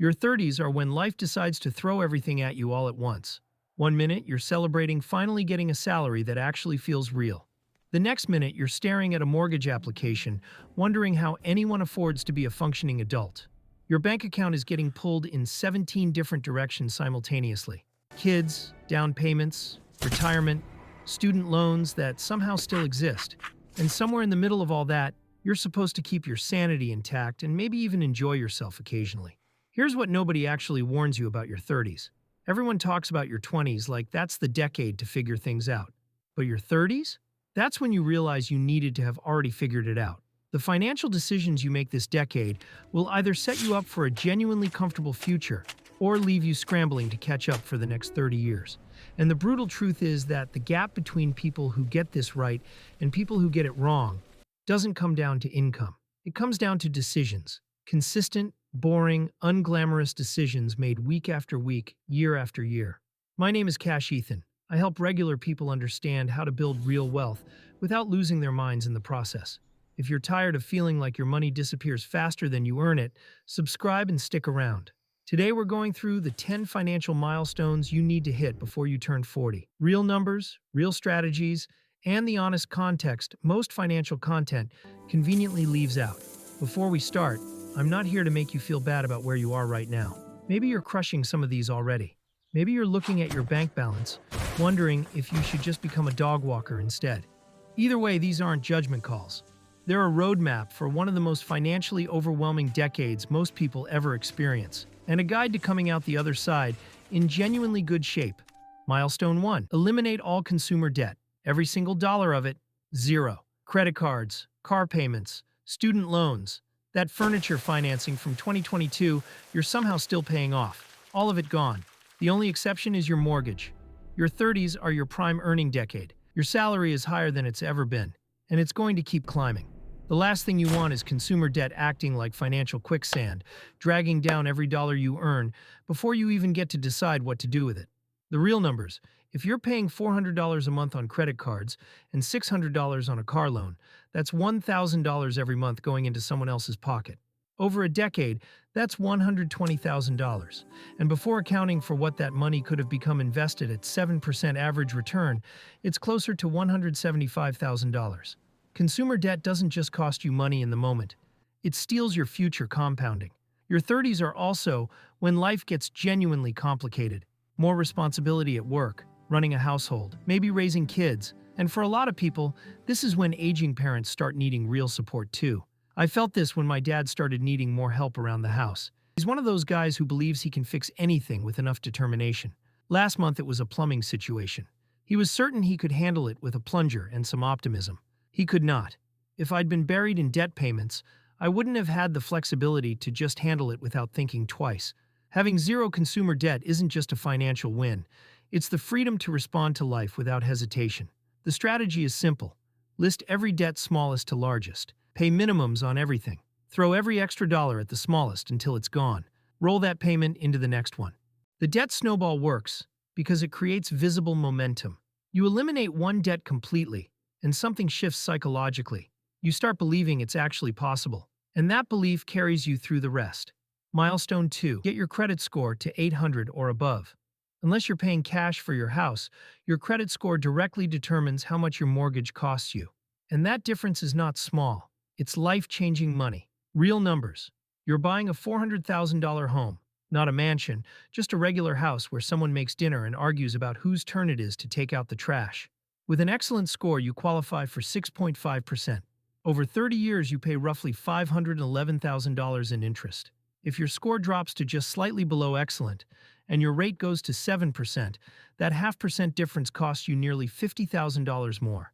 Your 30s are when life decides to throw everything at you all at once. One minute, you're celebrating finally getting a salary that actually feels real. The next minute, you're staring at a mortgage application, wondering how anyone affords to be a functioning adult. Your bank account is getting pulled in 17 different directions simultaneously. Kids, down payments, retirement, student loans that somehow still exist. And somewhere in the middle of all that, you're supposed to keep your sanity intact and maybe even enjoy yourself occasionally. Here's what nobody actually warns you about your 30s. Everyone talks about your 20s like that's the decade to figure things out. But your 30s? That's when you realize you needed to have already figured it out. The financial decisions you make this decade will either set you up for a genuinely comfortable future or leave you scrambling to catch up for the next 30 years. And the brutal truth is that the gap between people who get this right and people who get it wrong doesn't come down to income. It comes down to decisions. Consistent, boring, unglamorous decisions made week after week, year after year. My name is Cash Ethan. I help regular people understand how to build real wealth without losing their minds in the process. If you're tired of feeling like your money disappears faster than you earn it, subscribe and stick around. Today we're going through the 10 financial milestones you need to hit before you turn 40. Real numbers, real strategies, and the honest context most financial content conveniently leaves out. Before we start, I'm not here to make you feel bad about where you are right now. Maybe you're crushing some of these already. Maybe you're looking at your bank balance, wondering if you should just become a dog walker instead. Either way, these aren't judgment calls. They're a roadmap for one of the most financially overwhelming decades most people ever experience, and a guide to coming out the other side in genuinely good shape. Milestone 1. Eliminate all consumer debt. Every single dollar of it, zero. Credit cards, car payments, student loans, that furniture financing from 2022 you're somehow still paying off. All of it gone. The only exception is your mortgage. Your 30s are your prime earning decade. Your salary is higher than it's ever been, and it's going to keep climbing. The last thing you want is consumer debt acting like financial quicksand, dragging down every dollar you earn before you even get to decide what to do with it. The real numbers: if you're paying $400 a month on credit cards and $600 on a car loan, that's $1,000 every month going into someone else's pocket. Over a decade, that's $120,000. And before accounting for what that money could have become invested at 7% average return, it's closer to $175,000. Consumer debt doesn't just cost you money in the moment. It steals your future compounding. Your 30s are also when life gets genuinely complicated. More responsibility at work, running a household, maybe raising kids. And for a lot of people, this is when aging parents start needing real support too. I felt this when my dad started needing more help around the house. He's one of those guys who believes he can fix anything with enough determination. Last month it was a plumbing situation. He was certain he could handle it with a plunger and some optimism. He could not. If I'd been buried in debt payments, I wouldn't have had the flexibility to just handle it without thinking twice. Having zero consumer debt isn't just a financial win. It's the freedom to respond to life without hesitation. The strategy is simple. List every debt smallest to largest. Pay minimums on everything. Throw every extra dollar at the smallest until it's gone. Roll that payment into the next one. The debt snowball works because it creates visible momentum. You eliminate one debt completely, and something shifts psychologically. You start believing it's actually possible, and that belief carries you through the rest. Milestone 2. Get your credit score to 800 or above. Unless you're paying cash for your house, your credit score directly determines how much your mortgage costs you. And that difference is not small. It's life-changing money. Real numbers. You're buying a $400,000 home, not a mansion, just a regular house where someone makes dinner and argues about whose turn it is to take out the trash. With an excellent score, you qualify for 6.5%. Over 30 years, you pay roughly $511,000 in interest. If your score drops to just slightly below excellent, and your rate goes to 7%, that half% difference costs you nearly $50,000 more.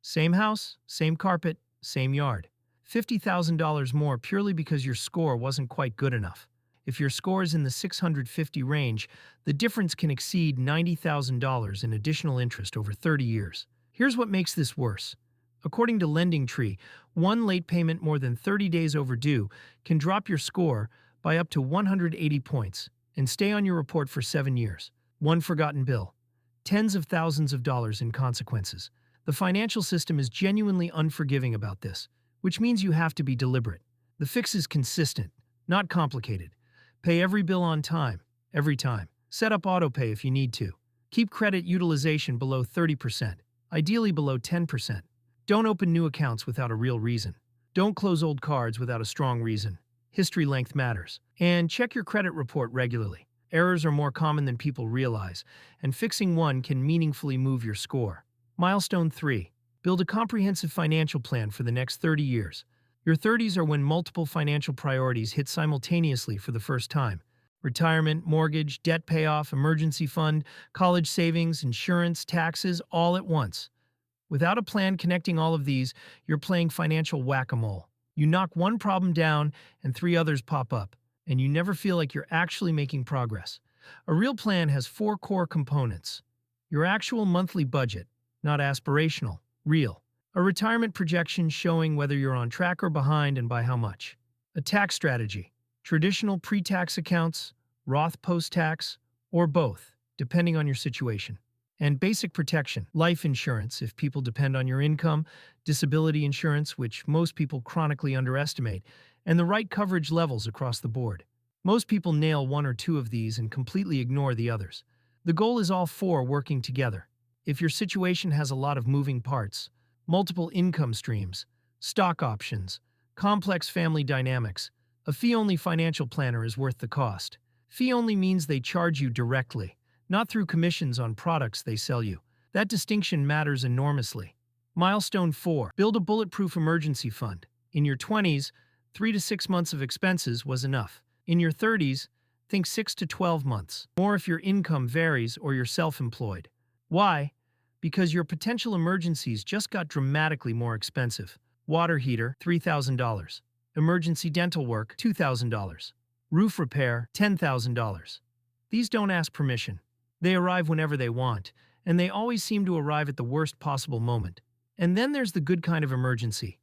Same house, same carpet, same yard. $50,000 more purely because your score wasn't quite good enough. If your score is in the 650 range, the difference can exceed $90,000 in additional interest over 30 years. Here's what makes this worse. According to LendingTree, one late payment more than 30 days overdue can drop your score by up to 180 points and stay on your report for 7 years. One forgotten bill. Tens of thousands of dollars in consequences. The financial system is genuinely unforgiving about this, which means you have to be deliberate. The fix is consistent, not complicated. Pay every bill on time, every time. Set up autopay if you need to. Keep credit utilization below 30%, ideally below 10%. Don't open new accounts without a real reason. Don't close old cards without a strong reason. History length matters. And check your credit report regularly. Errors are more common than people realize, and fixing one can meaningfully move your score. Milestone 3. Build a comprehensive financial plan for the next 30 years. Your 30s are when multiple financial priorities hit simultaneously for the first time. Retirement, mortgage, debt payoff, emergency fund, college savings, insurance, taxes, all at once. Without a plan connecting all of these, you're playing financial whack-a-mole. You knock one problem down and three others pop up, and you never feel like you're actually making progress. A real plan has 4 core components. Your actual monthly budget, not aspirational, real. A retirement projection showing whether you're on track or behind and by how much. A tax strategy, traditional pre-tax accounts, Roth post-tax, or both, depending on your situation. And basic protection, life insurance if people depend on your income, disability insurance, which most people chronically underestimate, and the right coverage levels across the board. Most people nail 1 or 2 of these and completely ignore the others. The goal is all 4 working together. If your situation has a lot of moving parts, multiple income streams, stock options, complex family dynamics, a fee-only financial planner is worth the cost. Fee-only means they charge you directly, not through commissions on products they sell you. That distinction matters enormously. Milestone 4. Build a bulletproof emergency fund. In your 20s, 3 to 6 months of expenses was enough. In your 30s, think 6 to 12 months. More if your income varies or you're self-employed. Why? Because your potential emergencies just got dramatically more expensive. Water heater, $3,000. Emergency dental work, $2,000. Roof repair, $10,000. These don't ask permission. They arrive whenever they want, and they always seem to arrive at the worst possible moment. And then there's the good kind of emergency.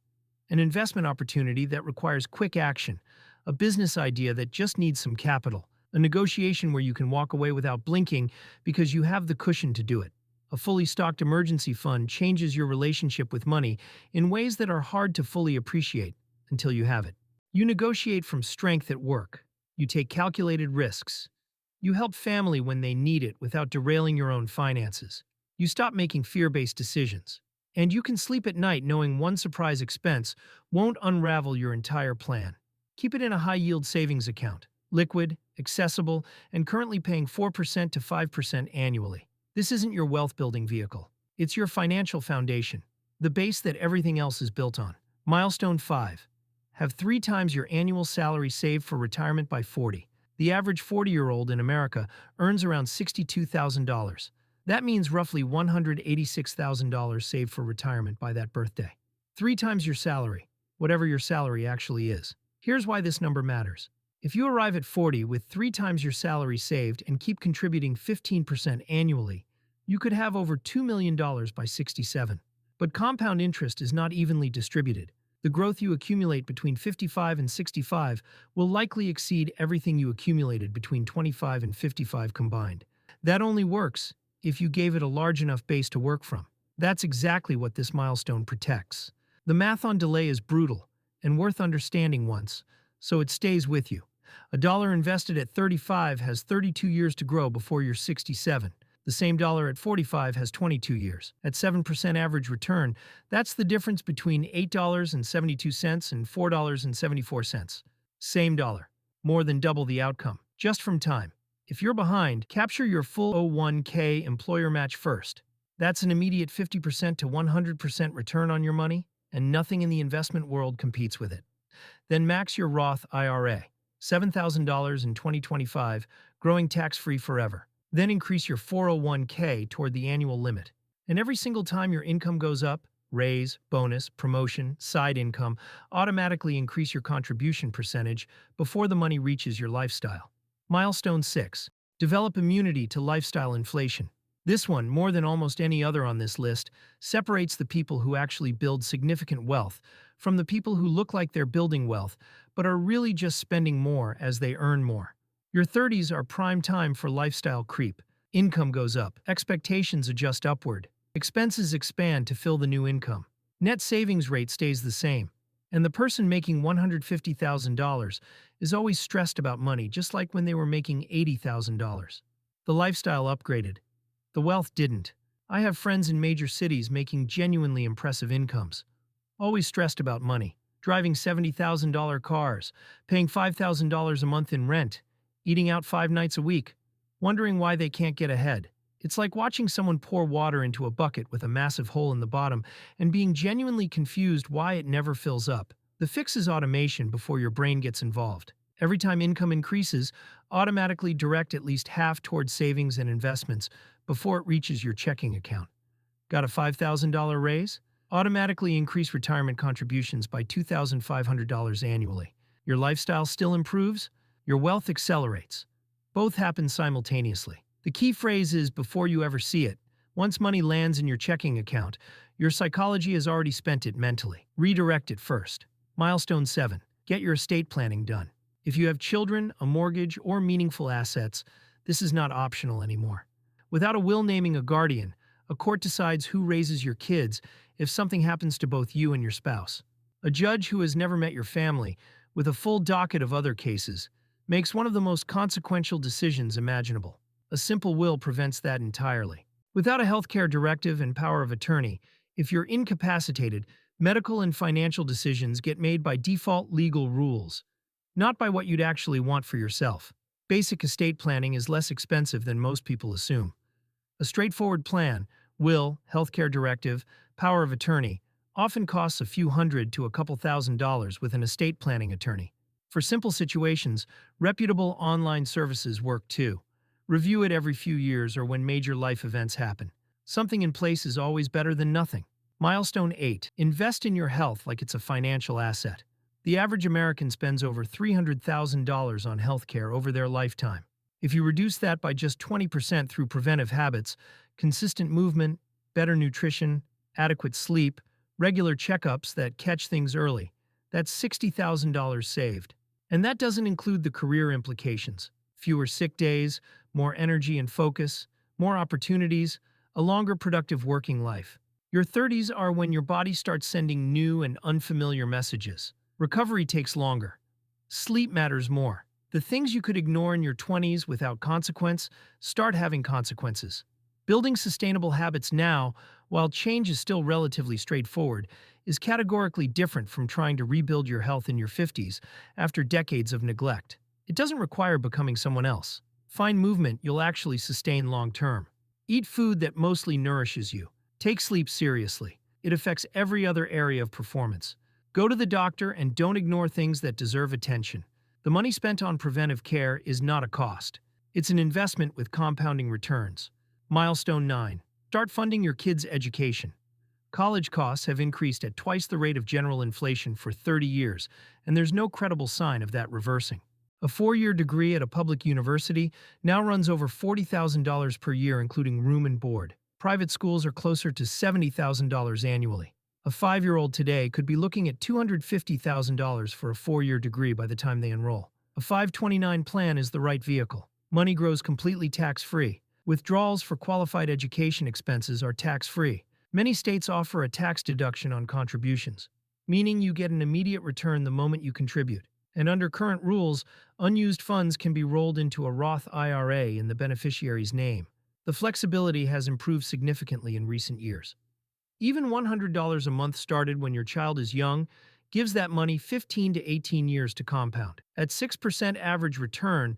An investment opportunity that requires quick action, a business idea that just needs some capital, a negotiation where you can walk away without blinking because you have the cushion to do it. A fully stocked emergency fund changes your relationship with money in ways that are hard to fully appreciate until you have it. You negotiate from strength at work. You take calculated risks. You help family when they need it without derailing your own finances. You stop making fear-based decisions. And you can sleep at night knowing one surprise expense won't unravel your entire plan. Keep it in a high-yield savings account, liquid, accessible, and currently paying 4% to 5% annually. This isn't your wealth-building vehicle. It's your financial foundation, the base that everything else is built on. Milestone 5. Have 3 times your annual salary saved for retirement by 40. The average 40-year-old in America earns around $62,000. That means roughly $186,000 saved for retirement by that birthday. 3 times your salary, whatever your salary actually is. Here's why this number matters. If you arrive at 40 with 3 times your salary saved and keep contributing 15% annually, you could have over $2 million by 67. But compound interest is not evenly distributed. The growth you accumulate between 55 and 65 will likely exceed everything you accumulated between 25 and 55 combined. That only works if you gave it a large enough base to work from. That's exactly what this milestone protects. The math on delay is brutal and worth understanding once, so it stays with you. A dollar invested at 35 has 32 years to grow before you're 67. The same dollar at 45 has 22 years. At 7% average return, that's the difference between $8.72 and $4.74. Same dollar. More than double the outcome, just from time. If you're behind, capture your full 401k employer match first. That's an immediate 50% to 100% return on your money, and nothing in the investment world competes with it. Then max your Roth IRA, $7,000 in 2025, growing tax-free forever. Then increase your 401k toward the annual limit. And every single time your income goes up, raise, bonus, promotion, side income, automatically increase your contribution percentage before the money reaches your lifestyle. Milestone 6. Develop immunity to lifestyle inflation. This one, more than almost any other on this list, separates the people who actually build significant wealth from the people who look like they're building wealth but are really just spending more as they earn more. Your 30s are prime time for lifestyle creep. Income goes up, expectations adjust upward, expenses expand to fill the new income. Net savings rate stays the same, and the person making $150,000 is always stressed about money, just like when they were making $80,000. The lifestyle upgraded. The wealth didn't. I have friends in major cities making genuinely impressive incomes, always stressed about money, driving $70,000 cars, paying $5,000 a month in rent, eating out 5 nights a week, wondering why they can't get ahead. It's like watching someone pour water into a bucket with a massive hole in the bottom and being genuinely confused why it never fills up. The fix is automation before your brain gets involved. Every time income increases, automatically direct at least half towards savings and investments before it reaches your checking account. Got a $5,000 raise? Automatically increase retirement contributions by $2,500 annually. Your lifestyle still improves? Your wealth accelerates. Both happen simultaneously. The key phrase is before you ever see it. Once money lands in your checking account, your psychology has already spent it mentally. Redirect it first. Milestone 7. Get your estate planning done. If you have children, a mortgage, or meaningful assets, this is not optional anymore. Without a will naming a guardian, a court decides who raises your kids if something happens to both you and your spouse. A judge who has never met your family, with a full docket of other cases, makes one of the most consequential decisions imaginable. A simple will prevents that entirely. Without a healthcare directive and power of attorney, if you're incapacitated, medical and financial decisions get made by default legal rules, not by what you'd actually want for yourself. Basic estate planning is less expensive than most people assume. A straightforward plan, will, healthcare directive, power of attorney, often costs a few hundred to a couple $1,000s with an estate planning attorney. For simple situations, reputable online services work too. Review it every few years or when major life events happen. Something in place is always better than nothing. Milestone 8. Invest in your health like it's a financial asset. The average American spends over $300,000 on healthcare over their lifetime. If you reduce that by just 20% through preventive habits, consistent movement, better nutrition, adequate sleep, regular checkups that catch things early, that's $60,000 saved. And that doesn't include the career implications. Fewer sick days, more energy and focus, more opportunities, a longer productive working life. Your 30s are when your body starts sending new and unfamiliar messages. Recovery takes longer. Sleep matters more. The things you could ignore in your 20s without consequence start having consequences. Building sustainable habits now, while change is still relatively straightforward, is categorically different from trying to rebuild your health in your 50s after decades of neglect. It doesn't require becoming someone else. Find movement you'll actually sustain long-term. Eat food that mostly nourishes you. Take sleep seriously. It affects every other area of performance. Go to the doctor and don't ignore things that deserve attention. The money spent on preventive care is not a cost. It's an investment with compounding returns. Milestone 9. Start funding your kids' education. College costs have increased at twice the rate of general inflation for 30 years, and there's no credible sign of that reversing. A 4-year degree at a public university now runs over $40,000 per year, including room and board. Private schools are closer to $70,000 annually. A 5-year-old today could be looking at $250,000 for a 4-year degree by the time they enroll. A 529 plan is the right vehicle. Money grows completely tax-free. Withdrawals for qualified education expenses are tax-free. Many states offer a tax deduction on contributions, meaning you get an immediate return the moment you contribute. And under current rules, unused funds can be rolled into a Roth IRA in the beneficiary's name. The flexibility has improved significantly in recent years. Even $100 a month started when your child is young gives that money 15 to 18 years to compound. At 6% average return,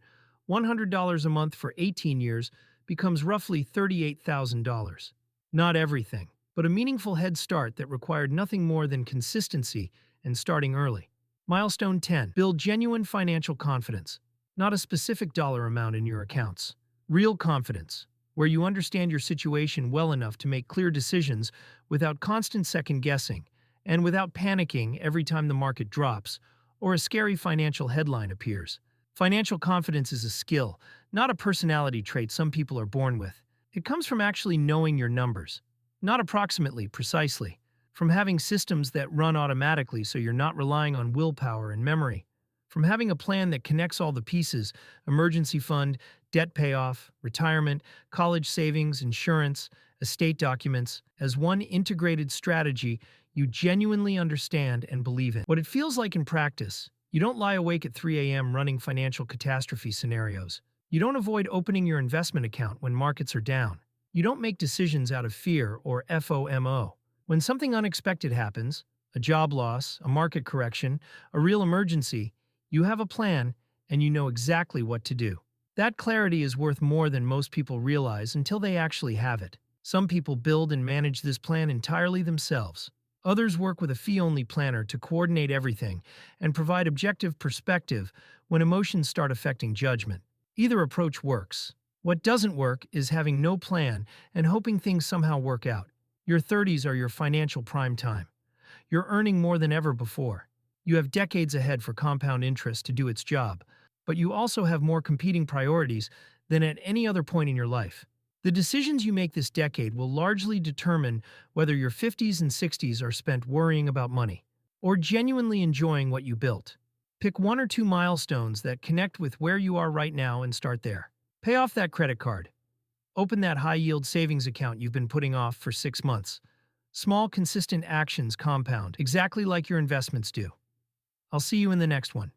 $100 a month for 18 years becomes roughly $38,000. Not everything, but a meaningful head start that required nothing more than consistency and starting early. Milestone 10. Build genuine financial confidence, not a specific dollar amount in your accounts. Real confidence, where you understand your situation well enough to make clear decisions without constant second-guessing and without panicking every time the market drops or a scary financial headline appears. Financial confidence is a skill, not a personality trait some people are born with. It comes from actually knowing your numbers, not approximately, precisely. From having systems that run automatically so you're not relying on willpower and memory. From having a plan that connects all the pieces, emergency fund, debt payoff, retirement, college savings, insurance, estate documents, as one integrated strategy you genuinely understand and believe in. What it feels like in practice, You don't lie awake at 3 a.m. running financial catastrophe scenarios. You don't avoid opening your investment account when markets are down. You don't make decisions out of fear or FOMO. When something unexpected happens, a job loss, a market correction, a real emergency, you have a plan and you know exactly what to do. That clarity is worth more than most people realize until they actually have it. Some people build and manage this plan entirely themselves. Others work with a fee-only planner to coordinate everything and provide objective perspective when emotions start affecting judgment. Either approach works. What doesn't work is having no plan and hoping things somehow work out. Your 30s are your financial prime time. You're earning more than ever before. You have decades ahead for compound interest to do its job, but you also have more competing priorities than at any other point in your life. The decisions you make this decade will largely determine whether your 50s and 60s are spent worrying about money or genuinely enjoying what you built. Pick one or two milestones that connect with where you are right now and start there. Pay off that credit card. Open that high-yield savings account you've been putting off for 6 months. Small, consistent actions compound, exactly like your investments do. I'll see you in the next one.